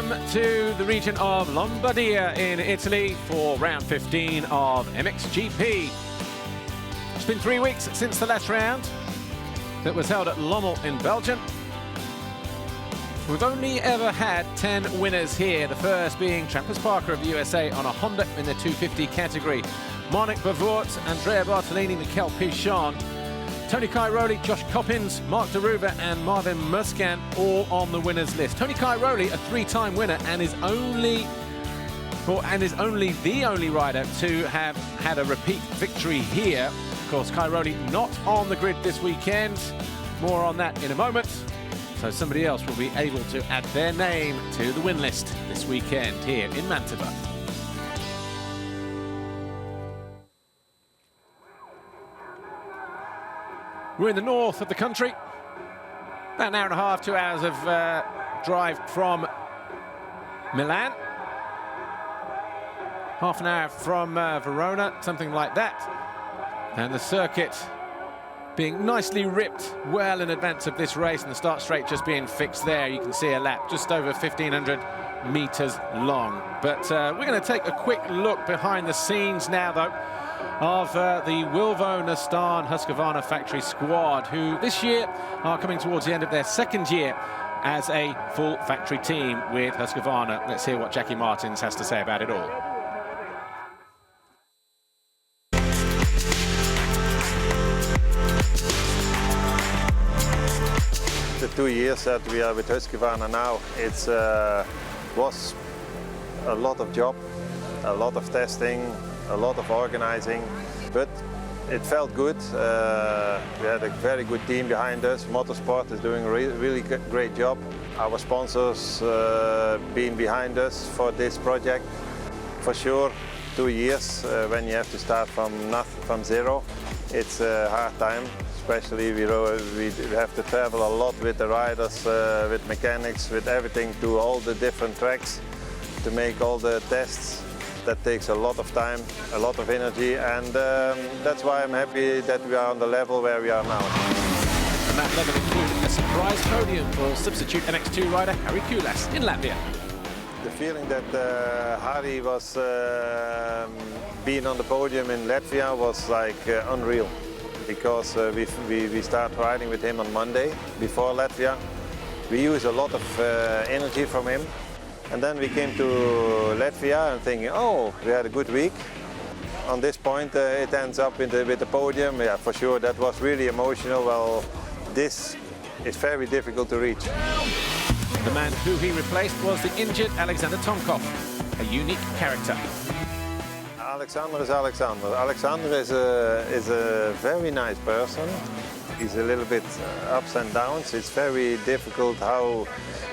Welcome to the region of Lombardia in Italy for round 15 of MXGP. It's been 3 weeks since the last round that was held at Lommel in Belgium. We've only ever had 10 winners here, the first being Trappers Parker of the USA on a Honda in the 250 category. Monique Bavort, Andrea Bartolini, Mikel Pichon, Tony Cairoli, Josh Coppins, Mark Deruva and Marvin Muscan all on the winners list. Tony Cairoli, a 3-time winner, and is only the only rider to have had a repeat victory here. Of course, Cairoli not on the grid this weekend. More on that in a moment. So somebody else will be able to add their name to the win list this weekend here in Mantova. We're in the north of the country. About an hour and a half, 2 hours of drive from Milan. Half an hour from Verona, something like that. And the circuit being nicely ripped well in advance of this race, and the start straight just being fixed there. You can see a lap just over 1,500 meters long. But we're going to take a quick look behind the scenes now, though, of the Wilvo Nastan Husqvarna factory squad, who this year are coming towards the end of their second year as a full factory team with Husqvarna. Let's hear what Jackie Martins has to say about it all. The 2 years that we are with Husqvarna now, it was a lot of job, a lot of testing, a lot of organizing, but it felt good. We had a very good team behind us. Motorsport is doing a really great job. Our sponsors being behind us for this project. For sure, 2 years when you have to start from zero, it's a hard time. Especially we have to travel a lot with the riders, with mechanics, with everything, to all the different tracks to make all the tests. That takes a lot of time, a lot of energy, and that's why I'm happy that we are on the level where we are now. And that level included a surprise podium for substitute MX2 rider Harry Kulas in Latvia. The feeling that Harry was being on the podium in Latvia was like unreal, because we started riding with him on Monday before Latvia. We used a lot of energy from him. And then we came to Latvia and thinking, oh, we had a good week. On this point, it ends up with the podium. Yeah, for sure, that was really emotional. Well, this is very difficult to reach. The man who he replaced was the injured Alexander Tomkov, a unique character. Alexander is Alexander. Alexander is a very nice person. He's a little bit ups and downs. It's very difficult how,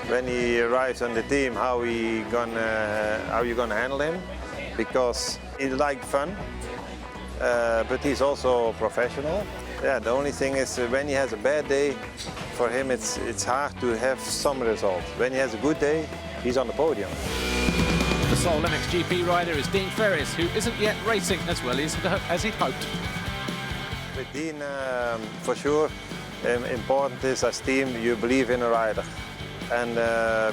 when he arrives on the team, how you're gonna handle him, because he likes fun, but he's also professional. Yeah, the only thing is when he has a bad day, for him it's hard to have some result. When he has a good day, he's on the podium. The sole MXGP rider is Dean Ferris, who isn't yet racing as well as he'd hoped. With Dean, for sure, important is as team you believe in a rider. And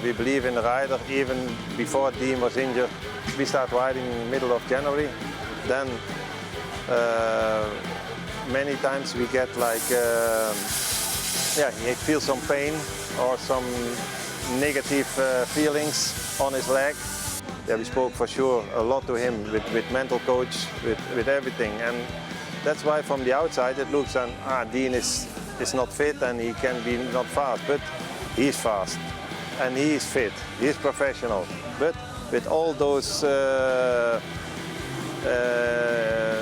we believe in the rider even before Dean was injured. We start riding in the middle of January. Then many times we get like, he feels some pain or some negative feelings on his leg. Yeah, we spoke for sure a lot to him with mental coach, with everything. And that's why from the outside it looks Dean is not fit and he can be not fast, but he's fast and he is fit, he is professional. But with all those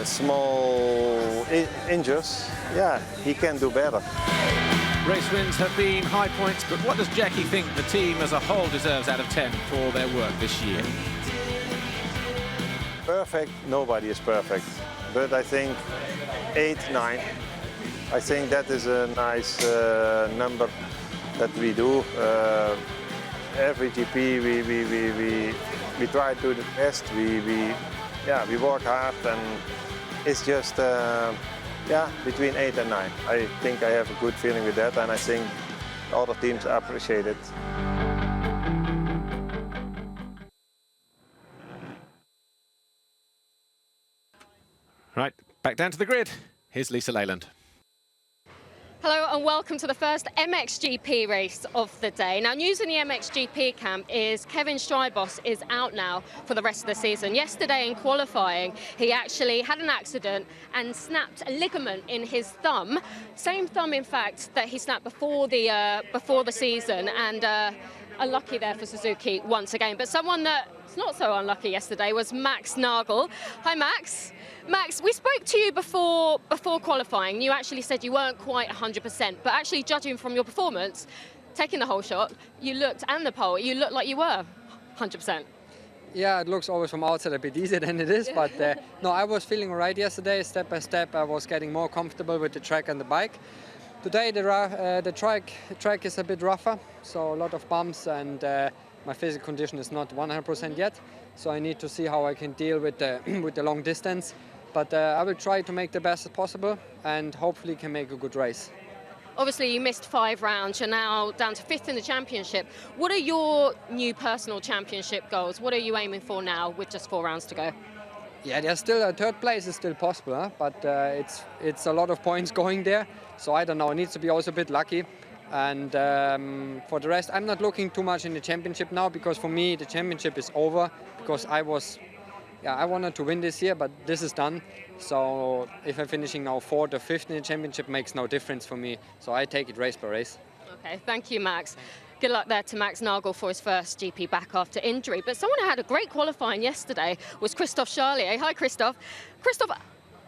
small injuries, yeah, he can do better. Race wins have been high points, but what does Jackie think the team as a whole deserves out of 10 for their work this year? Perfect, nobody is perfect. But I think 8, 9. I think that is a nice number that we do. Every GP we try to do the best. We work hard, and it's just between 8 and 9. I think I have a good feeling with that, and I think other teams appreciate it. Right, back down to the grid. Here's Lisa Leyland. Hello and welcome to the first MXGP race of the day. Now, news in the MXGP camp is Kevin Strybos is out now for the rest of the season. Yesterday in qualifying, he actually had an accident and snapped a ligament in his thumb. Same thumb, in fact, that he snapped before the season, and unlucky there for Suzuki once again. But someone that's not so unlucky yesterday was Max Nagel. Hi, Max. Max, we spoke to you before qualifying. You actually said you weren't quite 100%, but actually judging from your performance, taking the whole shot, and the pole, you looked like you were 100%. Yeah, it looks always from outside a bit easier than it is, but no, I was feeling all right yesterday. Step by step, I was getting more comfortable with the track and the bike. Today, the track is a bit rougher, so a lot of bumps, and my physical condition is not 100% yet. So I need to see how I can deal with the long distance. But I will try to make the best as possible and hopefully can make a good race. Obviously, you missed 5 rounds. You're now down to 5th in the championship. What are your new personal championship goals? What are you aiming for now with just 4 rounds to go? Yeah, there's still a 3rd place is still possible, huh? But it's a lot of points going there. So I don't know. It needs to be also a bit lucky. And for the rest, I'm not looking too much in the championship now, because for me the championship is over. Because I wanted to win this year, but this is done. So if I'm finishing now 4th or 5th in the championship, makes no difference for me. So I take it race by race. Okay, thank you, Max. Good luck there to Max Nagel for his first GP back after injury. But someone who had a great qualifying yesterday was Christophe Charlier. Hi, Christophe. Christophe,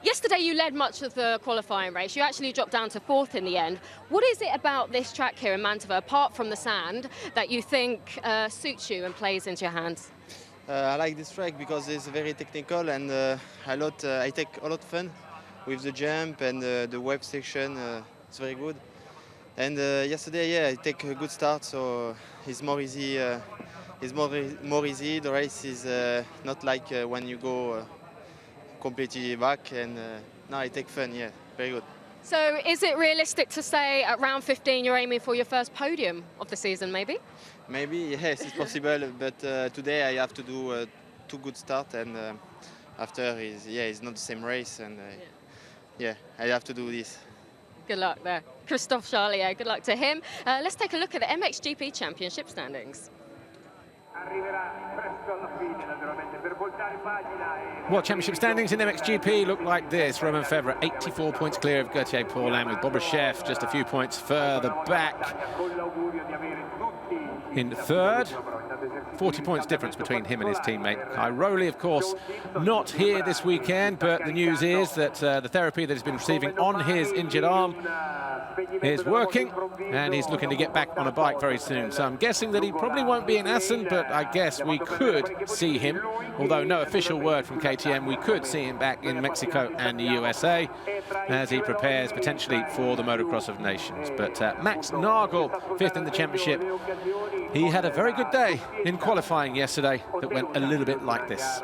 yesterday you led much of the qualifying race. You actually dropped down to 4th in the end. What is it about this track here in Mantova, apart from the sand, that you think suits you and plays into your hands? I like this track because it's very technical, and I take a lot of fun with the jump and the web section. It's very good. And yesterday, yeah, I take a good start, so it's more easy. It's more easy. The race is not like when you go completely back. And now I take fun. Yeah, very good. So is it realistic to say at round 15 you're aiming for your first podium of the season, maybe? Maybe, yes, it's possible. But today I have to do 2 good starts, and after it's not the same race, and yeah, I have to do this. Good luck there. Christophe Charlier, good luck to him. Let's take a look at the MXGP Championship standings. Well, championship standings in MXGP look like this. Romain Febvre, 84 points clear of Gauthier Paulin, with Bobryshev just a few points further back in 3rd. 40 points difference between him and his teammate Cairoli, of course, not here this weekend, but the news is that the therapy that he's been receiving on his injured arm is working, and he's looking to get back on a bike very soon. So I'm guessing that he probably won't be in Assen, but I guess we could see him, although no official word from KTM, we could see him back in Mexico and the USA as he prepares potentially for the Motocross of Nations. But Max Nagel, 5th in the championship, he had a very good day in qualifying yesterday that went a little bit like this.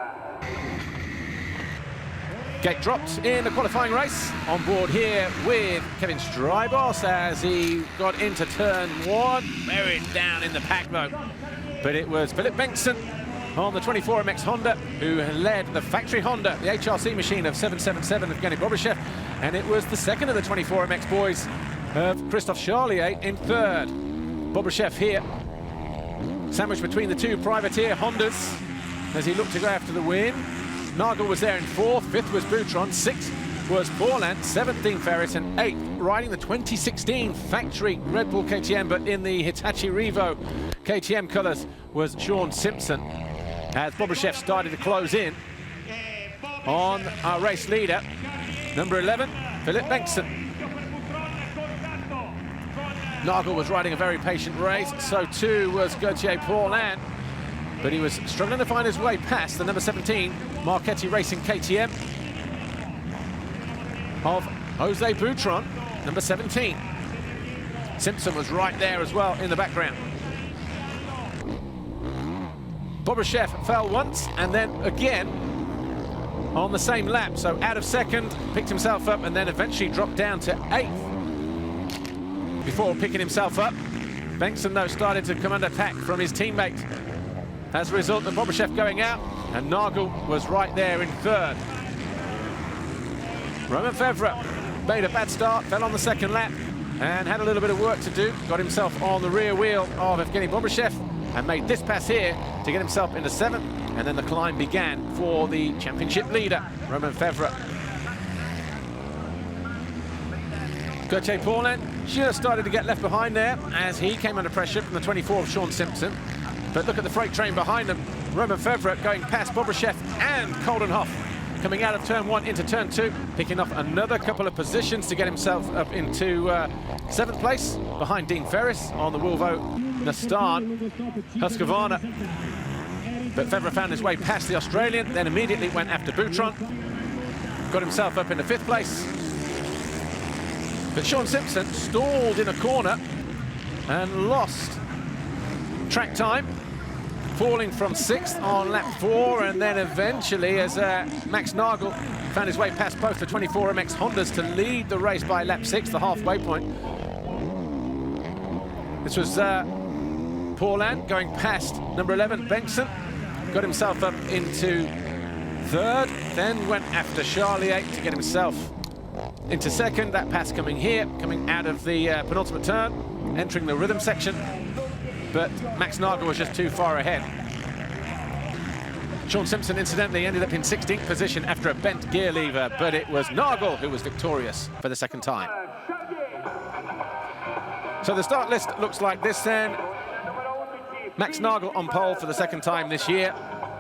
Gate dropped in the qualifying race. On board here with Kevin Strybos as he got into turn 1. Buried down in the pack though. But it was Philip Bengtsson on the 24MX Honda who led the factory Honda, the HRC machine of 777 of Evgeny Bobryshev. And it was the second of the 24MX boys of Christophe Charlier in 3rd. Bobryshev here, sandwiched between the 2 privateer Hondas as he looked to go after the win. Nagel was there in 4th, 5th was Boutron, 6th was Paulin, 7th Dean Ferris, and 8th riding the 2016 factory Red Bull KTM, but in the Hitachi Revo KTM colours was Sean Simpson. As Bobryshev started to close in on our race leader, number 11, Philip Bengtsson. Nagel was riding a very patient race, so too was Gauthier Paulin, but he was struggling to find his way past the number 17 Marchetti Racing KTM of Jose Boutron, number 17. Simpson was right there as well in the background. Bobryshev fell once and then again on the same lap, so out of 2nd, picked himself up and then eventually dropped down to 8th before picking himself up. Bengtsson though started to come under attack from his teammate. As a result of Bobryshev going out, and Nagel was right there in 3rd. Romain Fevre made a bad start, fell on the second lap, and had a little bit of work to do. Got himself on the rear wheel of Evgeny Bobryshev and made this pass here to get himself into 7th. And then the climb began for the championship leader, Romain Fevre. Gauthier Paulin should have started to get left behind there as he came under pressure from the 24 of Sean Simpson. But look at the freight train behind them. Romain Fevre going past Bobryshev and Coldenhoff, coming out of turn 1 into turn 2, picking off another couple of positions to get himself up into 7th place behind Dean Ferris on the Volvo Nissan Husqvarna. But Fevre found his way past the Australian, then immediately went after Boutron, got himself up into 5th place. But Sean Simpson stalled in a corner and lost track time, falling from 6th on lap 4, and then eventually as Max Nagel found his way past both the 24 MX Hondas to lead the race by lap 6, the halfway point. This was Paulin going past number 11 Bengtson, got himself up into 3rd, then went after Charlier to get himself into 2nd. That pass coming here, coming out of the penultimate turn, entering the rhythm section, but Max Nagel was just too far ahead. Sean Simpson incidentally ended up in 16th position after a bent gear lever, but it was Nagel who was victorious for the 2nd time. So the start list looks like this then. Max Nagel on pole for the 2nd time this year.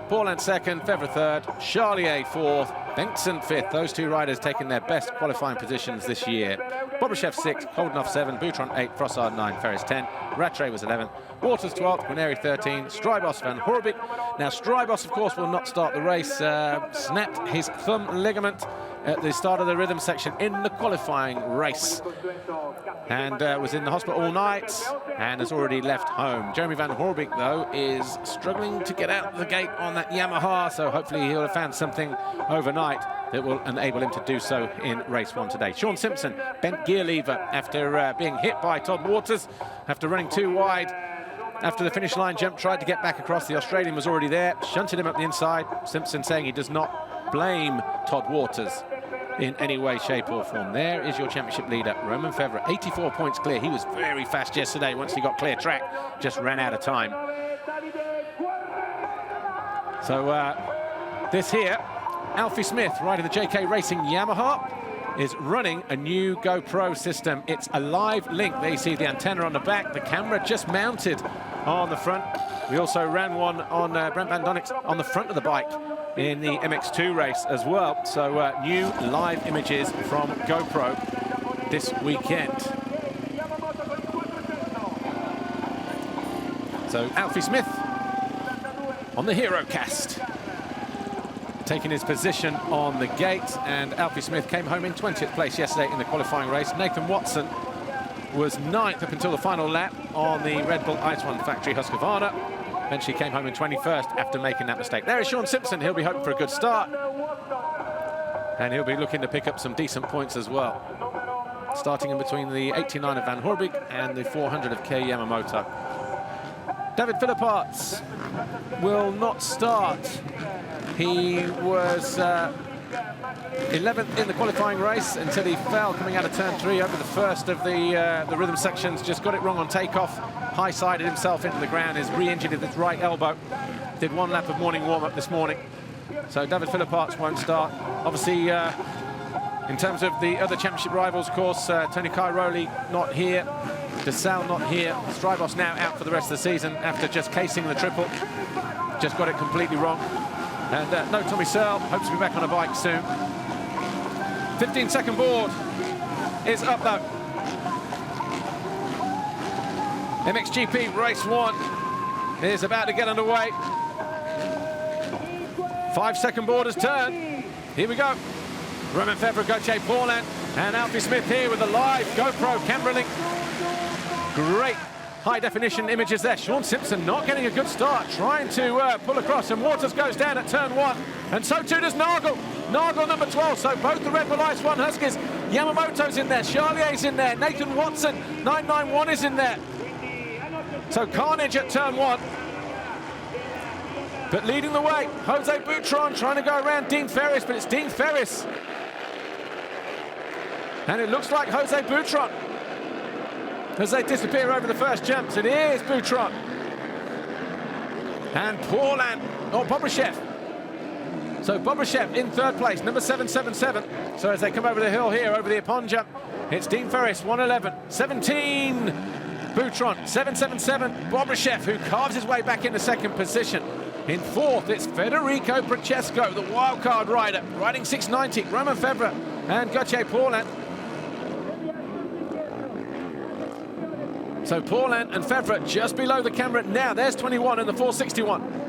Paulin 2nd, Fevre 3rd, Charlier 4th, Bengtson 5th. Those two riders taking their best qualifying positions this year. Bobryshev 6th, Coldenhoff 7th, Boutron 8th, Frossard 9th, Ferris 10th, Rattray was 11th, Waters 12th, Guarneri 13th, Strybos Van Horbik. Now Strybos, of course, will not start the race. Snapped his thumb ligament at the start of the rhythm section in the qualifying race, and was in the hospital all night and has already left home. Jeremy Van Horbik, though, is struggling to get out the gate on that Yamaha, so hopefully he'll have found something overnight that will enable him to do so in race 1 today. Sean Simpson bent gear lever after being hit by Todd Waters after running too wide. After the finish line jump, tried to get back across. The Australian was already there, shunted him up the inside. Simpson saying he does not blame Todd Waters in any way, shape or form. There is your championship leader, Romain Fevre, 84 points clear. He was very fast yesterday once he got clear track, just ran out of time. So this here, Alfie Smith, riding the JK Racing Yamaha, is running a new GoPro system. It's a live link. There you see the antenna on the back, the camera just mounted on the front. We also ran one on Brent Van Donnick's on the front of the bike in the MX2 race as well. So new live images from GoPro this weekend. So Alfie Smith on the HeroCast, taking his position on the gate, and Alfie Smith came home in 20th place yesterday in the qualifying race. Nathan Watson was 9th up until the final lap on the Red Bull Ice One Factory Husqvarna. Then she came home in 21st after making that mistake. There is Sean Simpson. He'll be hoping for a good start, and he'll be looking to pick up some decent points as well, starting in between the 89 of Van Horbik and the 400 of Kei Yamamoto. David Philipparts will not start. He was 11th in the qualifying race until he fell coming out of turn 3 over the first of the rhythm sections. Just got it wrong on takeoff, high-sided himself into the ground, is re-injured at his right elbow. Did 1 lap of morning warm-up this morning. So David Philipparts won't start. Obviously, in terms of the other championship rivals, of course, Tony Cairoli not here, DeSalle not here. Strybos now out for the rest of the season after just casing the triple. Just got it completely wrong. And no Tommy Searle, hopes to be back on a bike soon. 15-second board is up though. MXGP race 1 is about to get underway. 5-second board has turned. Here we go. Romain Fevre, Gauthier Paulin, and Alfie Smith here with a live GoPro camera link. Great high-definition images there. Sean Simpson not getting a good start, trying to pull across, and Waters goes down at turn 1, and so too does Nagel. Nagel number 12, so both the Red Bull Ice One Huskies. Yamamoto's in there, Charlier's in there, Nathan Watson, 991 is in there. So carnage at turn 1. But leading the way, Jose Boutron trying to go around Dean Ferris, but it's Dean Ferris And it looks like Jose Boutron as they disappear over the first jumps. It is Boutron. And Paulin, or Bobryshev. So Bobryshev in third place, number 777. So as they come over the hill here, over the Epon jump, it's Dean Ferris, 111, 17. Boutron, 777. Bobryshev, who carves his way back into second position. In fourth, it's Federico Francesco, the wildcard rider, riding 690. Romain Febvre and Gauthier Paulin. So Paulin and Febvre just below the camera now. There's 21 in the 461.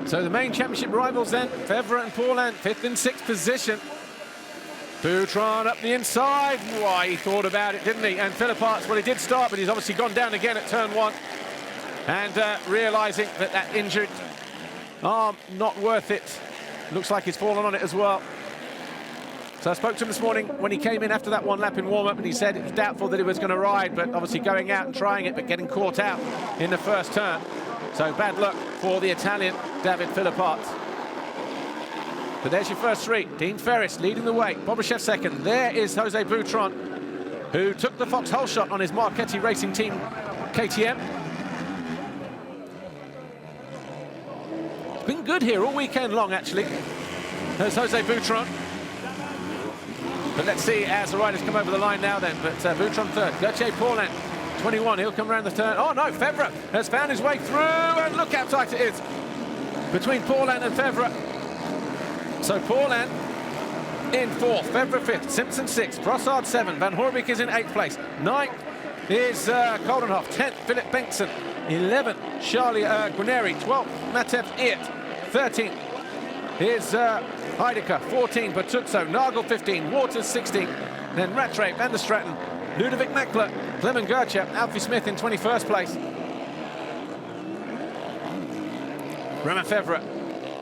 So the main championship rivals then, Febvre and Paulin, 5th and 6th position. Boutron up the inside. Why, he thought about it, didn't he? And Philipparts, well, he did start, but he's obviously gone down again at turn 1. And realising that that injured arm, not worth it. Looks like he's fallen on it as well. So I spoke to him this morning when he came in after that one lap in warm-up, and he said it was doubtful that he was going to ride, but obviously going out and trying it, but getting caught out in the first turn. So bad luck for the Italian, David Philipparts. But there's your first three. Dean Ferris leading the way. Bobryshev second. There is Jose Boutron, who took the Foxhole shot on his Marchetti Racing Team KTM. It's been good here all weekend long, actually. There's Jose Boutron. But let's see as the riders come over the line now then. But Boutron third. Gauthier Paulin, 21. He'll come around the turn. Oh, no, Febvre has found his way through. And look how tight it is between Paulin and Febvre. So Paulin in fourth, Febvre fifth, Simpson sixth, Brossard 7, Van Hoorbeek is in 8th place. 9th is Koldenhoff, 10th, Philip Bengtson, 11th, Charlie Guarneri, 12th, Matev Eert, 13th is Heidecker, 14, Bertuzzo, Nagel 15, Waters 16, then Rattray, Van der Straten, Ludovic Meckler, Clement Gertje, Alfie Smith in 21st place. Romain Febvre,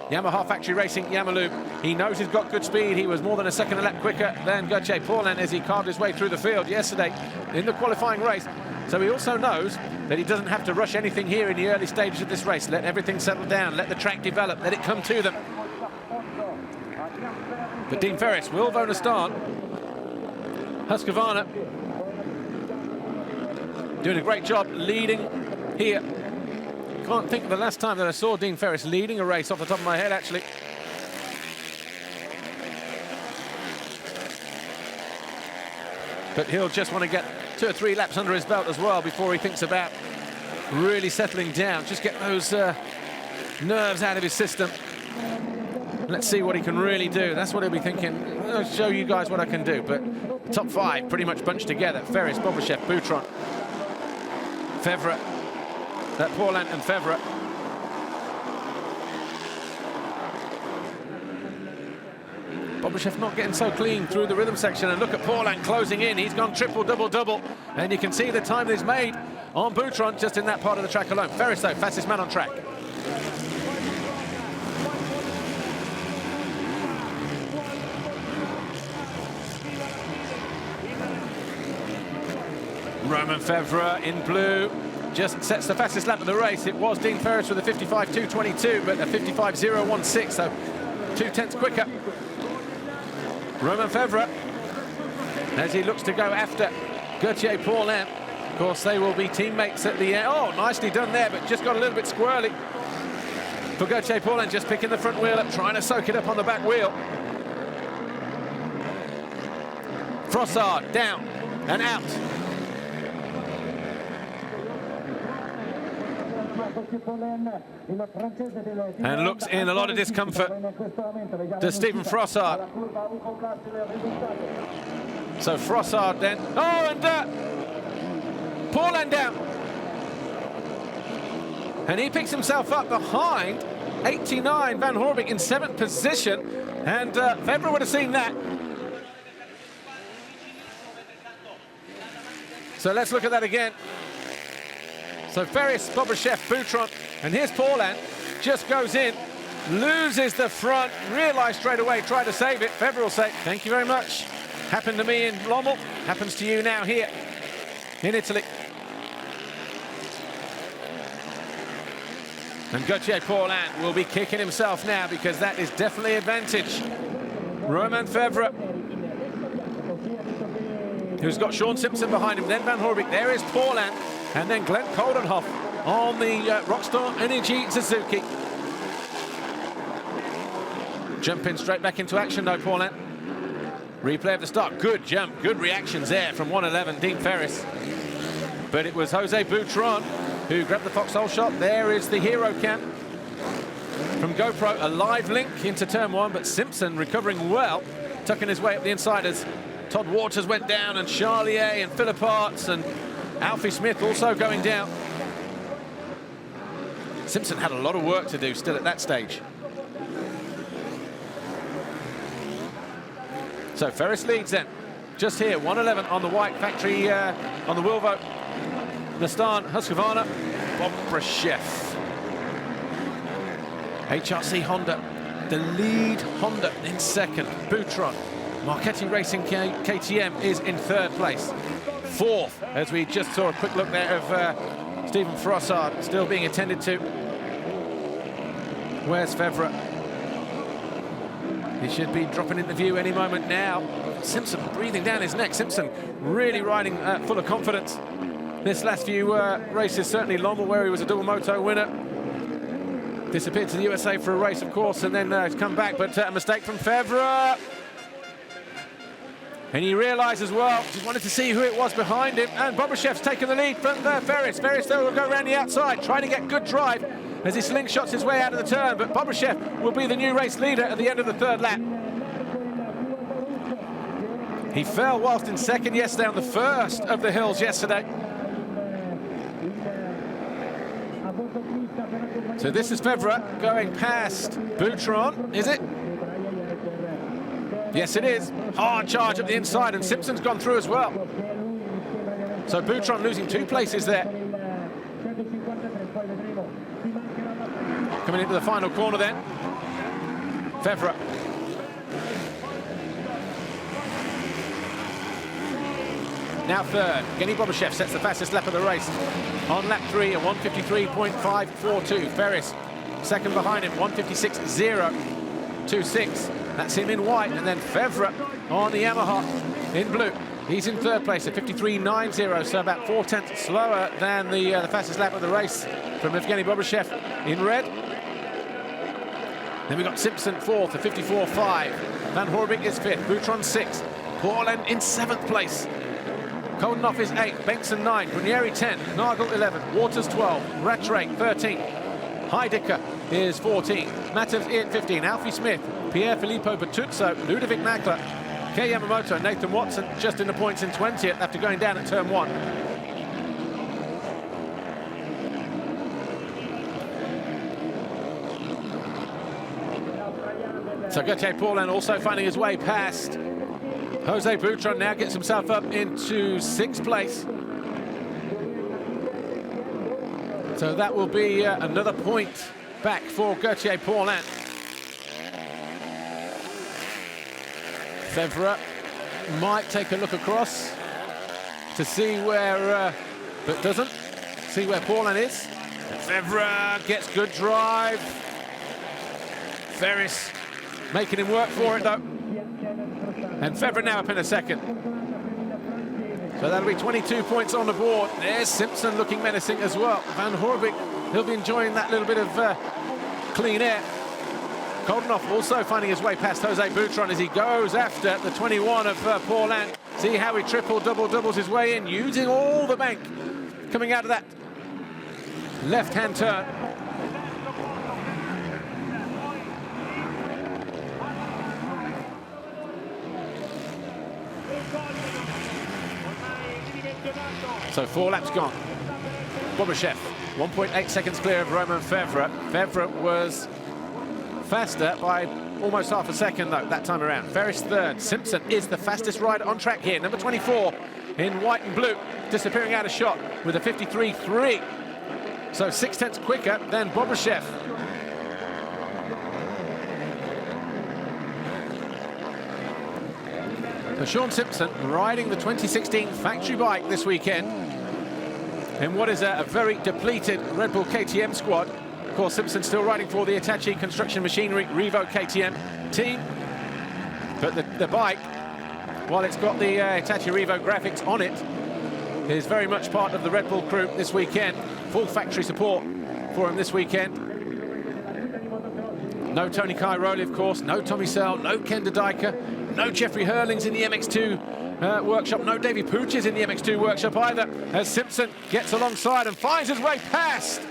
Yamaha Factory Racing, Yamalu. He knows he's got good speed. He was more than a second a lap quicker than Gauthier Paulin as he carved his way through the field yesterday in the qualifying race. So he also knows that he doesn't have to rush anything here in the early stages of this race. Let everything settle down, let the track develop, let it come to them. But Dean Ferris, Will Vonestad, Husqvarna doing a great job leading here. Can't think of the last time that I saw Dean Ferris leading a race off the top of my head, actually. But he'll just want to get 2 or 3 laps under his belt as well before he thinks about really settling down. Just get those nerves out of his system. Let's see what he can really do. That's what he'll be thinking. I'll show you guys what I can do. But top 5 pretty much bunched together. Ferris, Bobryshev, Boutron, Febvre, Paulin and Febvre. Bobryshev not getting so clean through the rhythm section, and look at Paulin closing in. He's gone triple, double, double, and you can see the time that he's made on Boutron just in that part of the track alone. Ferris, though, fastest man on track. Romain Febvre in blue just sets the fastest lap of the race. It was Dean Ferris with a 55.222, but a 55.016, so 0.2 quicker. Romain Febvre, as he looks to go after Gauthier Paulin. Of course, they will be teammates at the end. Oh, nicely done there, but just got a little bit squirrely for Gauthier Paulin, just picking the front wheel up, trying to soak it up on the back wheel. Frossard down and out. And looks in a lot of discomfort to Stephen Frossard. So Frossard then. Oh, and Paulin down. And he picks himself up behind 89 Van Hoorbeek in 7th position. And Febvre would have seen that. So let's look at that again. So Ferris, Bobryshev, Boutron, and here's Paulin, just goes in, loses the front, realised straight away, tried to save it. Febvre will say, thank you very much. Happened to me in Lommel, happens to you now here in Italy. And Gauthier Paulin will be kicking himself now because that is definitely advantage. Romain Febvre who's got Sean Simpson behind him, then Van Horbeke, there is Paulin, and then Glenn Coldenhoff on the Rockstar Energy Suzuki. Jumping straight back into action though, Paulin. Replay of the start, good jump, good reactions there from 111, Dean Ferris. But it was Jose Boutron who grabbed the foxhole shot. There is the hero cam from GoPro, a live link into turn one, but Simpson recovering well, tucking his way up the inside as Todd Waters went down, and Charlier and Philip Arts and Alfie Smith also going down. Simpson had a lot of work to do still at that stage. So Ferris leads then, just here, 111 on the white factory, on the Wilvo, Nastan, Husqvarna, Bob Brashev. HRC Honda, the lead Honda in second. Boutron, Marchetti Racing KTM is in third place. Fourth, as we just saw a quick look there of Stephen Frossard still being attended to. Where's Fevre? He should be dropping into view any moment now. Simpson breathing down his neck. Simpson really riding full of confidence. This last few races, certainly Lommel, where he was a double moto winner. Disappeared to the USA for a race, of course, and then he's come back, but a mistake from Fevre. And he realised as well, just wanted to see who it was behind him, and Bobrashev's taken the lead from Ferris. Ferris, though, will go around the outside, trying to get good drive as he slingshots his way out of the turn, but Bobrashev will be the new race leader at the end of the third lap. He fell whilst in second yesterday on the first of the hills yesterday. So this is Fevre going past Boutron, is it? Yes, it is. Hard charge at the inside, and Simpson's gone through as well. So Boutron losing 2 places there. Coming into the final corner then. Fevre. Now third. Evgeny Bobrashev sets the fastest lap of the race. On lap 3, a 1:53.542. Ferris second behind him, 1:56.026. That's him in white, and then Fevre on the Yamaha in blue. He's in third place at 53.90, so about 4/10 slower than the fastest lap of the race from Evgeny Bobrashev in red. Then we got Simpson fourth at 54.5. Van Horbeke is fifth. Boutron sixth. Paulin in seventh place. Coldenhoff is 8, Bengtson 9, Brunieri 10, Nagel 11, Waters 12, Rattray 13, Heidecker is 14, Matevs in 15, Alfie Smith, Pierre Filippo Bertuzzo, Ludovic Makler, Kei Yamamoto, Nathan Watson just in the points in 20th after going down at turn 1. So Gauthier Paulin also finding his way past Jose Boutron, now gets himself up into 6th place. So that will be another point back for Gauthier Paulin. Fevre might take a look across to see where, but doesn't. See where Paulin is. Fevre gets good drive. Ferris making him work for it though. And Fevre now up in a second. So that'll be 22 points on the board. There's Simpson looking menacing as well. Van Horbeke, he'll be enjoying that little bit of clean air. Coldenhoff also finding his way past Jose Boutron as he goes after the 21 of Paulin. See how he doubles his way in, using all the bank coming out of that left-hand turn. So 4 laps gone. Bobrashev, 1.8 seconds clear of Romain Fevre. Fevre was faster by almost half a second, though, that time around. Ferris third. Simpson is the fastest rider on track here. Number 24 in white and blue, disappearing out of shot with a 53.3. So 6/10 quicker than Bobrashev. So Sean Simpson riding the 2016 factory bike this weekend in what is a very depleted Red Bull KTM squad. Of course, Simpson still riding for the Hitachi Construction Machinery Revo KTM team. But the bike while it's got the Hitachi Revo graphics on it, is very much part of the Red Bull crew this weekend. Full factory support for him this weekend. No Tony Cairoli, of course, no Tommy Searle, no Ken de Dyker, no Jeffrey Hurlings in the MX2 workshop, no Davy Pooches in the MX2 workshop either, as Simpson gets alongside and finds his way past.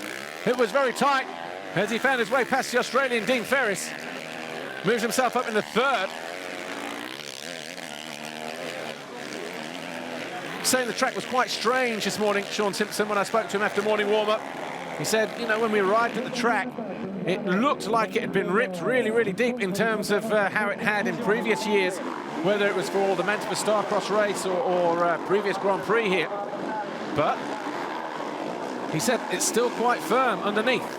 It was very tight as he found his way past the Australian Dean Ferris. Moves himself up in the third. Saying the track was quite strange this morning, Sean Simpson, when I spoke to him after morning warm-up. He said, you know, when we arrived at the track, it looked like it had been ripped really, really deep in terms of how it had in previous years, whether it was for the Manchester Starcross race or previous Grand Prix here. But he said it's still quite firm underneath.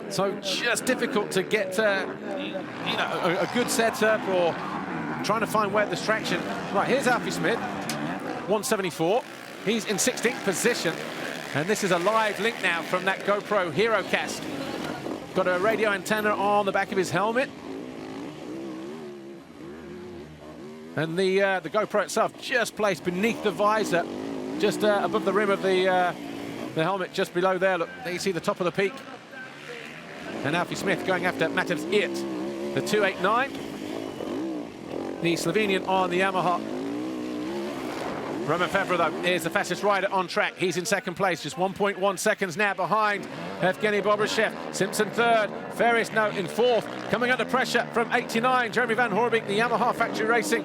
So just difficult to get, you know, a good setup or trying to find where there's traction. Right, here's Alfie Smith, 174. He's in 16th position. And this is a live link now from that GoPro HeroCast. Got a radio antenna on the back of his helmet. And the GoPro itself just placed beneath the visor, just above the rim of the helmet, just below there. Look, there you see the top of the peak. And Alfie Smith going after Matevs It, the 289. The Slovenian on the Yamaha. Romain Febvre, though, is the fastest rider on track. He's in second place, just 1.1 seconds now behind Evgeny Bobryshev. Simpson third, Ferris now in fourth. Coming under pressure from 89, Jeremy Van Hoorbeek, the Yamaha Factory Racing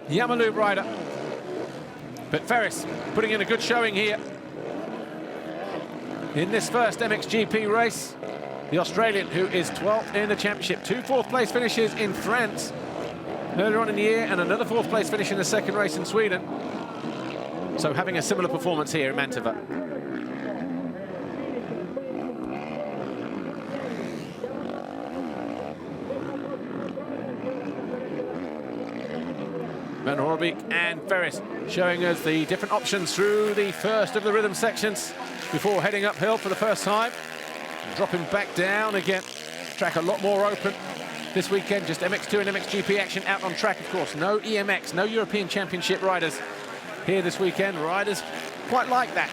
Yamalube rider. But Ferris putting in a good showing here in this first MXGP race. The Australian, who is 12th in the championship. 2 fourth-place finishes in France earlier on in the year, and another fourth-place finish in the second race in Sweden. So having a similar performance here in Mantova. Van Hoorbeek and Ferris showing us the different options through the first of the rhythm sections before heading uphill for the first time. Dropping back down again. Track a lot more open this weekend. Just MX2 and MXGP action out on track, of course. No EMX, no European Championship riders here this weekend. Riders quite like that,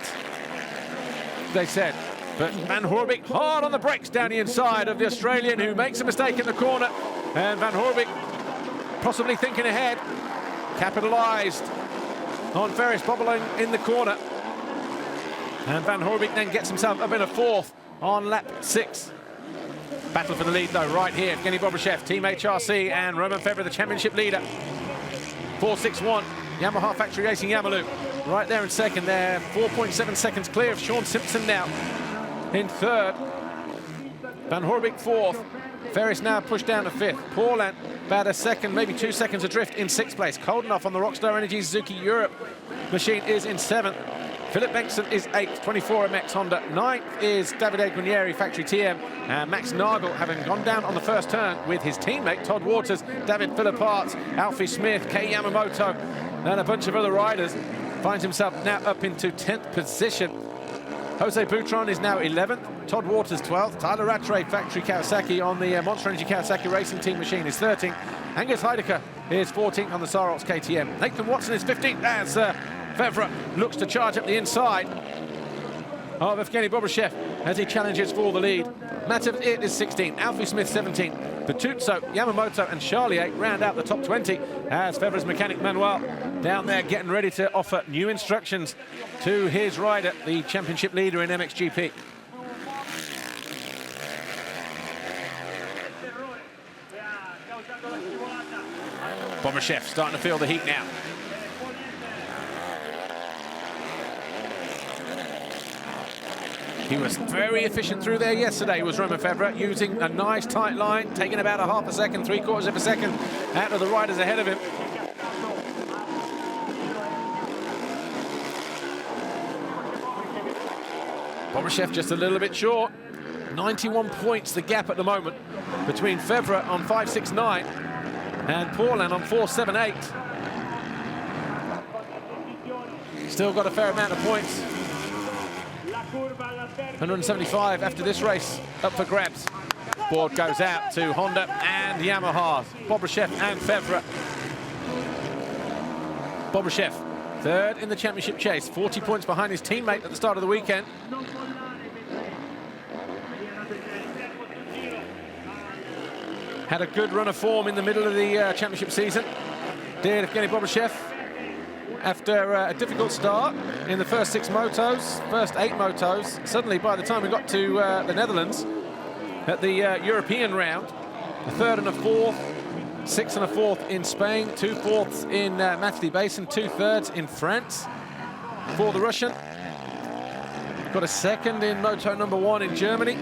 they said. But Van Hoorbeek hard on the brakes down the inside of the Australian, who makes a mistake in the corner. And Van Hoorbeek possibly thinking ahead. Capitalised on Ferris bobbling in the corner. And Van Hoorbeek then gets himself up in a fourth on lap 6. Battle for the lead, though, right here. Evgeny Bobryshev, Team HRC, and Romain Febvre, the championship leader. 4.61, Yamaha Factory Racing Yamalube. Right there in second there. 4.7 seconds clear of Sean Simpson now in third. Van Hoorbeek fourth. Ferris now pushed down to fifth. Paulin about a second, maybe 2 seconds adrift in sixth place. Koldenhoff on the Rockstar Energy Suzuki Europe machine is in seventh. Philip Bengtsson is 8th, 24 MX Honda. 9th is Davide Guarnieri, Factory TM. And Max Nagel, having gone down on the first turn with his teammate Todd Waters, David Philipparts, Alfie Smith, Kei Yamamoto, and a bunch of other riders, finds himself now up into 10th position. Jose Boutron is now 11th, Todd Waters 12th, Tyler Rattray, Factory Kawasaki on the Monster Energy Kawasaki Racing Team machine is 13th. Angus Heidecker is 14th on the Sarox KTM. Nathan Watson is 15th as Febvre looks to charge up the inside of Evgeny Bobryshev as he challenges for the lead. Matevs It is 16th, Alfie Smith 17th. Bertuzzo, Yamamoto and Charlier round out the top 20 as Febvre's mechanic Manuel down there getting ready to offer new instructions to his rider, the championship leader in MXGP. Bobryshev starting to feel the heat now. He was very efficient through there yesterday, was Romain Febvre, using a nice tight line, taking about a half a second, 3/4 of a second out of the riders ahead of him. Bobryshev just a little bit short. 91 points the gap at the moment between Febvre on 5.69 and Paulin on 4.78. Still got a fair amount of points. 175 after this race, up for grabs. Board goes out to Honda and Yamaha, Bobryshev and Febvre. Bobryshev, third in the championship chase, 40 points behind his teammate at the start of the weekend. Had a good run of form in the middle of the championship season, did Evgeny Bobryshev. After a difficult start in the first 6 motos, first 8 motos, suddenly by the time we got to the Netherlands at the European round, a third and a fourth, 6 and a fourth in Spain, 2 fourths in Mathley Basin, 2 thirds in France for the Russian. Got a second in moto number 1 in Germany.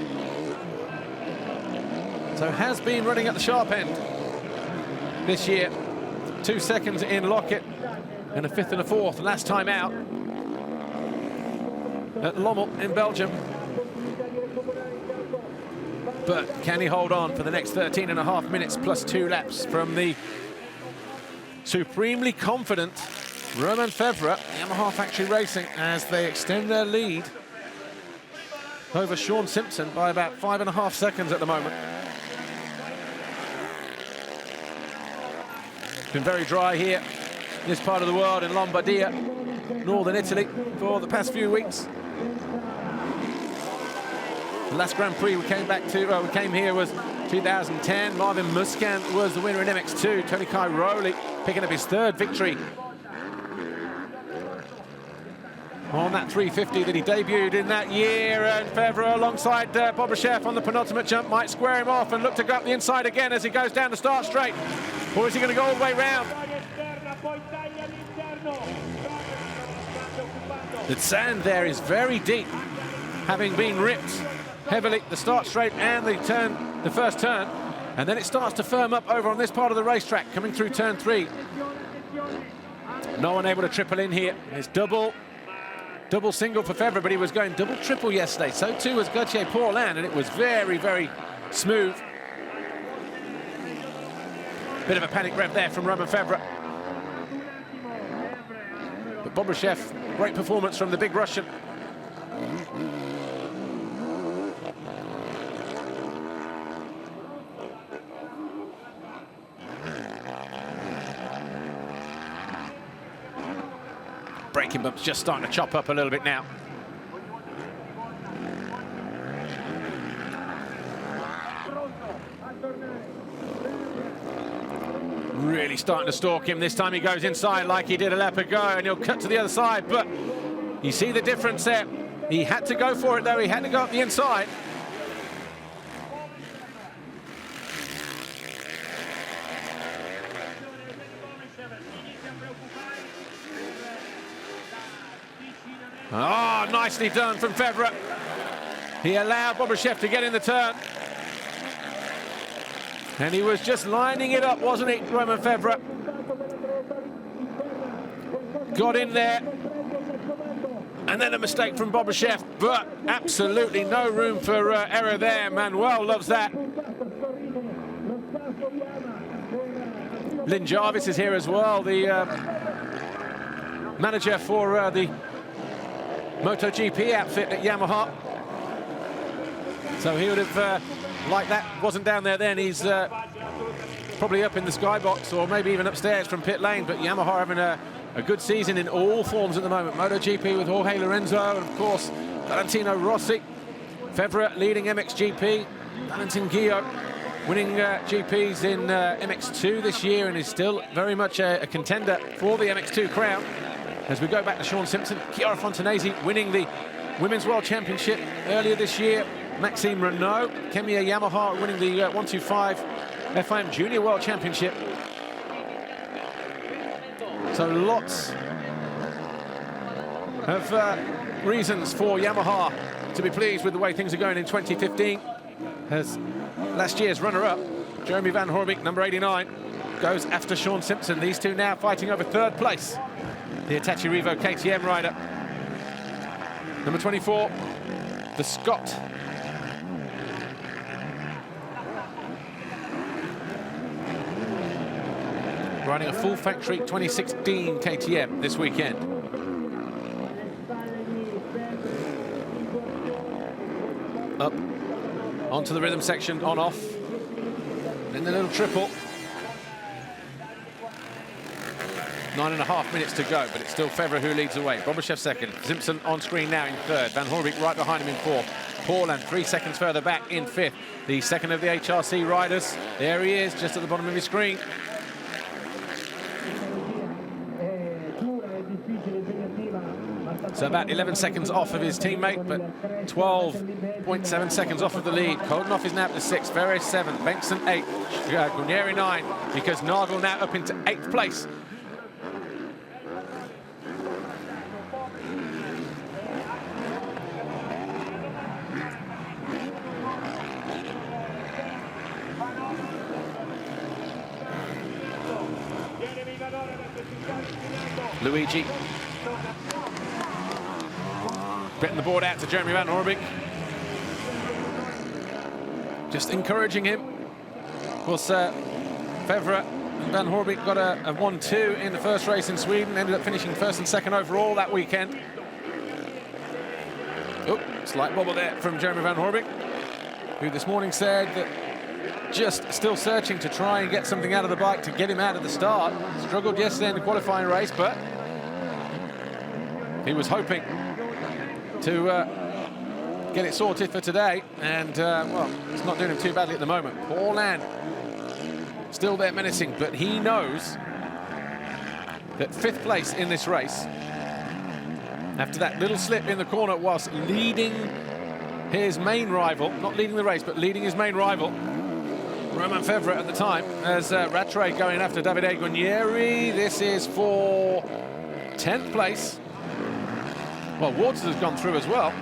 So has been running at the sharp end this year. 2 seconds in Lockett and a 5th and a 4th last time out at Lommel in Belgium. But can he hold on for the next 13.5 minutes plus 2 laps from the supremely confident Romain Febvre, Yamaha Factory Racing, as they extend their lead over Sean Simpson by about 5.5 seconds at the moment. It's been very dry here in this part of the world, in Lombardia, northern Italy, for the past few weeks. The last Grand Prix we came here was 2010. Marvin Musquin was the winner in MX2. Tony Cairoli picking up his 3rd victory on that 350 that he debuted in that year. And Febvre alongside Bobryshev on the penultimate jump might square him off and look to go up the inside again as he goes down the start straight. Or is he going to go all the way round? The sand there is very deep, having been ripped heavily the start straight and the first turn, and then it starts to firm up over on this part of the racetrack coming through turn 3. No one able to triple in here. It's double single for Febvre, but he was going double triple yesterday. So too was Gauthier Paulin, and it was very, very smooth. Bit of a panic rev there from Romain Febvre. But Bobryshev, great performance from the big Russian. Braking bumps just starting to chop up a little bit now. Really starting to stalk him. This time he goes inside like he did a lap ago, and he'll cut to the other side. But you see the difference there. He had to go for it, though. He had to go up the inside. Oh, nicely done from Febvre. He allowed Bobryshev to get in the turn. And he was just lining it up, wasn't he, Romain Febvre? Got in there. And then a mistake from Bobryshev, but absolutely no room for error there. Manuel loves that. Lynn Jarvis is here as well, the manager for the MotoGP outfit at Yamaha. So he would have liked that. Wasn't down there then. He's probably up in the skybox or maybe even upstairs from pit lane. But Yamaha having a good season in all forms at the moment. MotoGP with Jorge Lorenzo and, of course, Valentino Rossi. Febvre leading MXGP. Valentin Guillot winning GPs in MX2 this year and is still very much a contender for the MX2 crown. As we go back to Sean Simpson, Chiara Fontanesi winning the Women's World Championship earlier this year. Maxime Renault, Kemiya Yamaha winning the 125 FIM Junior World Championship. So lots of reasons for Yamaha to be pleased with the way things are going in 2015. As last year's runner-up, Jeremy Van Hoorbeek, number 89, goes after Sean Simpson. These two now fighting over 3rd place. The Hitachi Revo KTM rider. Number 24, the Scot. Riding a full factory 2016 KTM this weekend. Up onto the rhythm section, on off. Then the little triple. 9.5 minutes to go, but it's still Febvre who leads the way. Bobryshev second. Simpson on screen now in third. Van Hoorbeek right behind him in fourth. Paulin 3 seconds further back in fifth. The second of the HRC riders. There he is, just at the bottom of his screen. So about 11 seconds off of his teammate, but 12.7 seconds off of the lead. Koldenhoff is now up to 6th, Ferris 7th, Bengtsson 8th, Guarnieri 9, because Nagel now up into 8th place. Luigi getting the board out to Jeremy Van Hoorbeek. Just encouraging him. Of course, Febvre and Van Hoorbeek got a 1-2 in the first race in Sweden, ended up finishing first and second overall that weekend. Oh, slight wobble there from Jeremy Van Hoorbeek, who this morning said that just still searching to try and get something out of the bike to get him out of the start. Struggled yesterday in the qualifying race, but he was hoping to get it sorted for today, and well, it's not doing him too badly at the moment. Paulin still there menacing, but he knows that 5th place in this race, after that little slip in the corner, whilst leading his main rival, not leading the race, but leading his main rival, Romain Febvre at the time, as Rattray going after Davide Guarnieri. This is for 10th place. Well, Waters has gone through as well.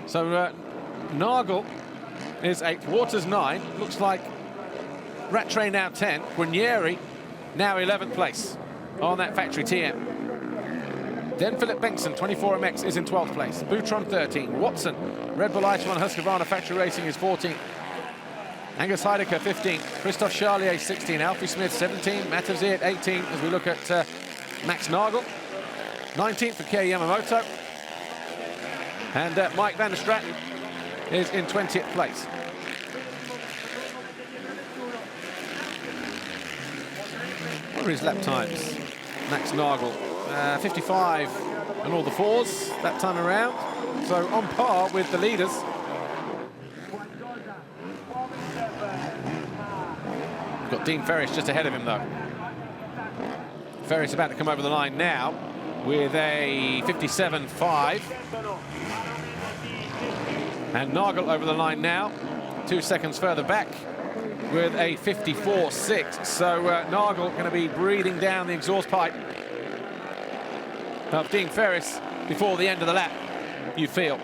So Nagel is 8th, Waters 9. Looks like Rattray now 10th, Guarnieri now 11th place on that factory TM. Then Philip Bengtsson, 24MX, is in 12th place. Boutron 13th, Watson, Red Bull Ice1 Husqvarna Factory Racing is 14th. Angus Heidecker 15th, Christophe Charlier 16th, Alfie Smith 17th, Matevzi at 18th as we look at Max Nagel. 19th for Kei Yamamoto. And Mike van der Straten is in 20th place. What are his lap times? Max Nagel, 55 and all the 4s that time around. So on par with the leaders. We've got Dean Ferris just ahead of him though. Ferris about to come over the line now with a 57.5. And Nagel over the line now, 2 seconds further back with a 54.6. So Nagel going to be breathing down the exhaust pipe of Dean Ferris before the end of the lap, you feel.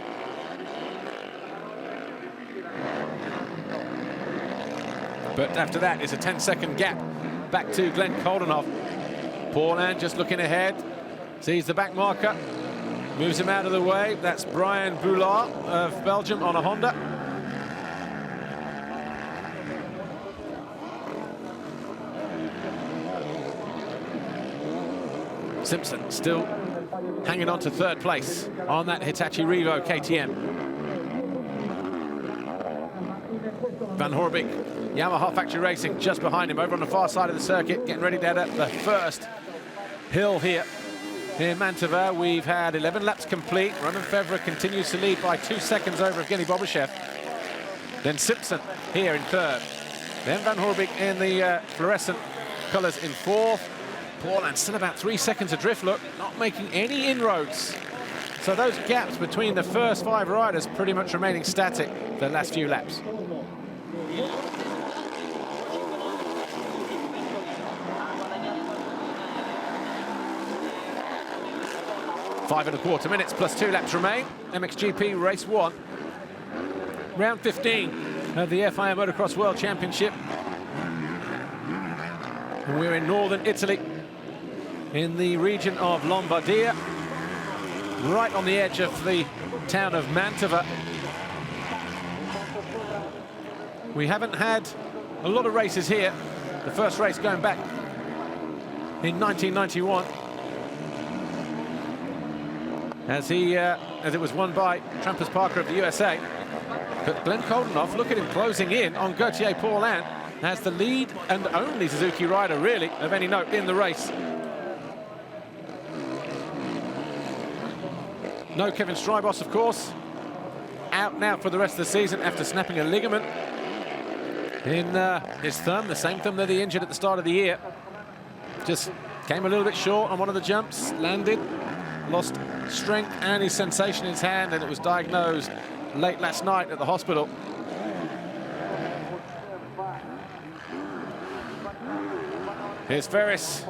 But after that, it's a 10-second gap back to Glenn Koldenhoff. Paulin just looking ahead, sees the back marker, moves him out of the way. That's Brian Boulard of Belgium on a Honda. Simpson still hanging on to 3rd place on that Hitachi Revo KTM. Van Hoorbeek, Yamaha Factory Racing just behind him over on the far side of the circuit, getting ready to head up the first hill here in Mantova. We've had 11 laps complete. Romain Febvre continues to lead by 2 seconds over Evgeny Bobryshev. Then Simpson here in 3rd. Then Van Hoorbeek in the fluorescent colours in 4th. Paulin still about 3 seconds adrift, look, not making any inroads. So those gaps between the first 5 riders pretty much remaining static the last few laps. Five and a quarter minutes plus 2 laps remain. MXGP race 1. Round 15 of the FIA Motocross World Championship. And we're in northern Italy, in the region of Lombardia, right on the edge of the town of Mantova. We haven't had a lot of races here. The first race going back in 1991. As it was won by Trampers Parker of the USA. But Glenn Koldenhoff, look at him closing in on Gauthier Paulin as the lead and only Suzuki rider, really, of any note in the race. No Kevin Strybos, of course. Out now for the rest of the season after snapping a ligament in his thumb, the same thumb that he injured at the start of the year. Just came a little bit short on one of the jumps, landed, lost strength and his sensation in his hand, and it was diagnosed late last night at the hospital. Here's Ferris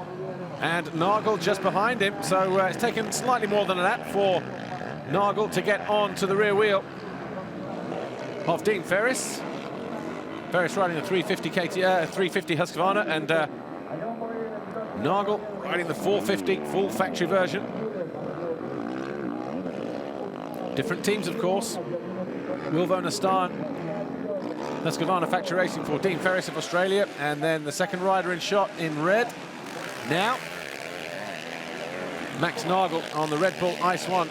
and Nagel just behind him, so it's taken slightly more than that for Nagel to get on to the rear wheel of Dean Ferris. Ferris riding the 350 Husqvarna, and Nagel riding the 450 full factory version. Different teams, of course. Wilvo Nastan, Husqvarna Factory Racing for Dean Ferris of Australia, and then the second rider in shot in red. Now, Max Nagel on the Red Bull Ice 1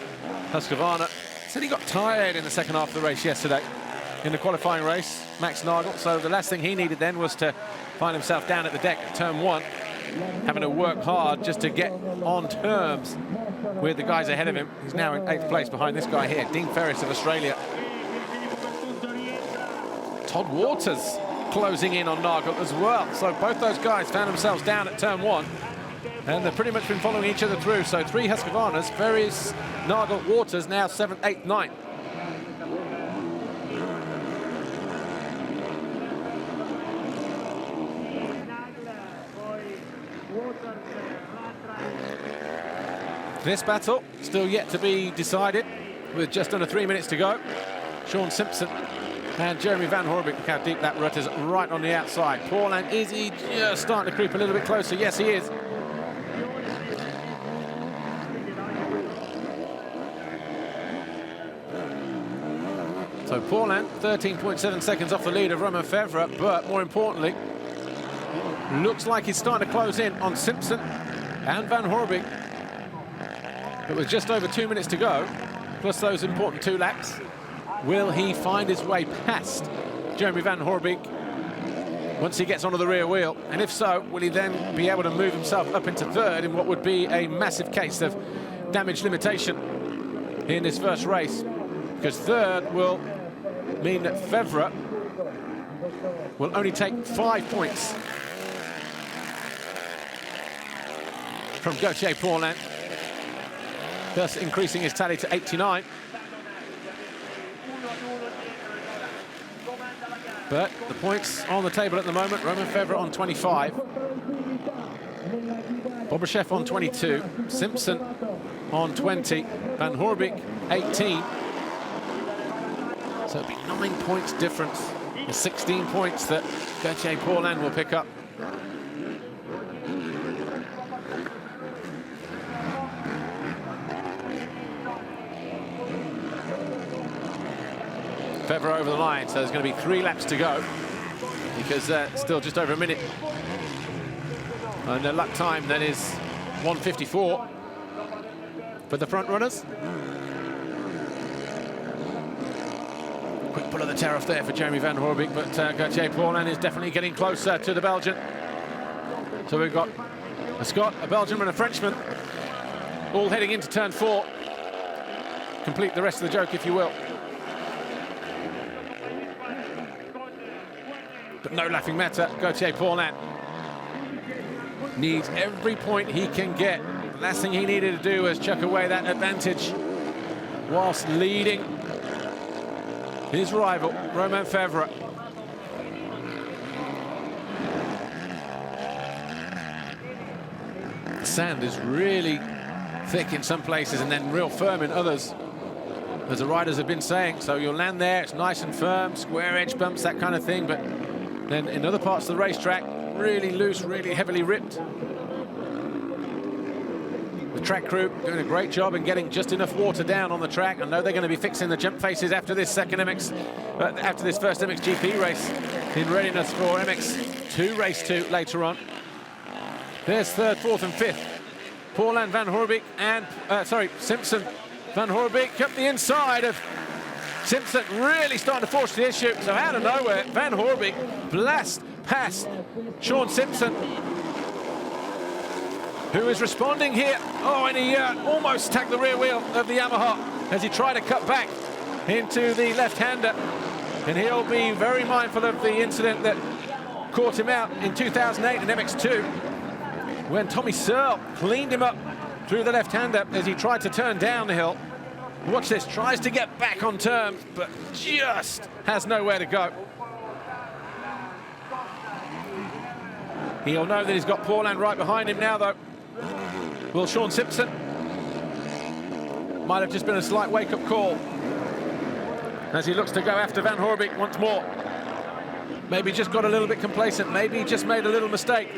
Husqvarna. Said he got tired in the second half of the race yesterday in the qualifying race, Max Nagel. So the last thing he needed then was to find himself down at the deck at turn 1, having to work hard just to get on terms with the guys ahead of him. He's now in 8th place behind this guy here, Dean Ferris of Australia. Todd Waters closing in on Nagel as well. So both those guys found themselves down at turn 1, and they've pretty much been following each other through. So 3 Husqvarnas, Ferris, Nagel, Waters, now 7th, 8th, 9th. This battle still yet to be decided, with just under 3 minutes to go. Sean Simpson and Jeremy Van Horebeke. Look how deep that rut is, right on the outside. Paulin, is he just starting to creep a little bit closer? Yes, he is. So Paulin, 13.7 seconds off the lead of Romain Fevre, but more importantly, looks like he's starting to close in on Simpson and Van Horebeke. But with just over 2 minutes to go, plus those important 2 laps, will he find his way past Jeremy Van Horebeke once he gets onto the rear wheel? And if so, will he then be able to move himself up into 3rd in what would be a massive case of damage limitation in this first race? Because 3rd will mean that Fevre will only take 5 points from Gauthier Paulin, thus increasing his tally to 89. But the points on the table at the moment, Romain Fevre on 25, Bobryshev on 22, Simpson on 20, Van Horebeke 18. So it'll be 9 points difference, the 16 points that Gauthier Paulin will pick up. Fevre over the line, so there's going to be 3 laps to go, because still just over a minute. And the lap time then is 1:54 for the front runners. Quick pull of the tail off there for Jeremy Van Horebeke, but Gauthier Paulin is definitely getting closer to the Belgian. So we've got a Scot, a Belgian and a Frenchman, all heading into turn 4. Complete the rest of the joke, if you will. But no laughing matter, Gauthier Paulin needs every point he can get. The last thing he needed to do was chuck away that advantage whilst leading his rival, Romain Fevre. The sand is really thick in some places and then real firm in others, as the riders have been saying. So you'll land there, it's nice and firm, square edge bumps, that kind of thing, but then in other parts of the racetrack, really loose, really heavily ripped. The track crew doing a great job in getting just enough water down on the track. I know they're going to be fixing the jump faces after this first MXGP race in readiness for MX2 race 2 later on. There's 3rd, 4th and 5th. Paulin, Van Horebeke and, Simpson. Van Horebeke up the inside of Simpson, really starting to force the issue. So out of nowhere, Van Horebeke blast past Sean Simpson, who is responding here. Oh, and he almost tagged the rear wheel of the Yamaha. as he tried to cut back into the left-hander. And he'll be very mindful of the incident that caught him out in 2008 in MX2, when Tommy Searle cleaned him up through the left-hander as he tried to turn down the hill. Watch this, tries to get back on terms, but just has nowhere to go. He'll know that he's got Paulhan right behind him now, though. Will Sean Simpson? Might have just been a slight wake-up call as he looks to go after Van Hoorbeek once more. Maybe just got a little bit complacent. Maybe he just made a little mistake.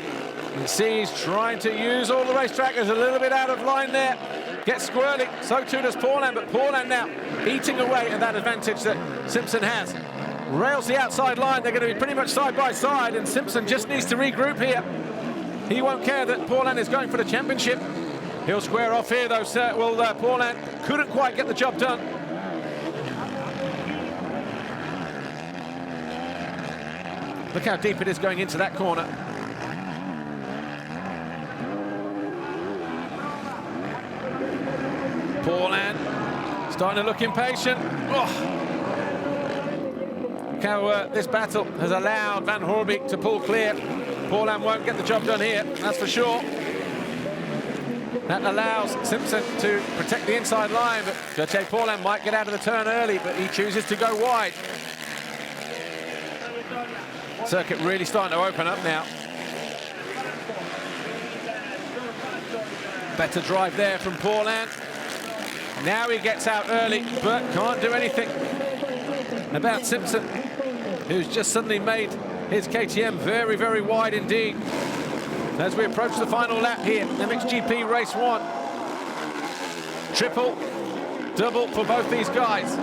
You see he's trying to use all the racetrack. There's a little bit out of line there. Gets squirrely. So too does Paulhan, but Paulhan now eating away at that advantage that Simpson has. Rails the outside line. They're going to be pretty much side by side, and Simpson just needs to regroup here. He won't care that Paulhan is going for the championship. He'll square off here, though. Well, Paulhan couldn't quite get the job done. Look how deep it is going into that corner. Paulhan starting to look impatient. Oh. Look how this battle has allowed Van Hoorbeek to pull clear. Paulhan won't get the job done here, that's for sure. That allows Simpson to protect the inside line, but Gauthier Paulhan might get out of the turn early, but he chooses to go wide. Circuit really starting to open up now. Better drive there from Paulhan. Now he gets out early, but can't do anything about Simpson, who's just suddenly made his KTM very, very wide indeed. As we approach the final lap here, MXGP Race 1. Triple, double for both these guys.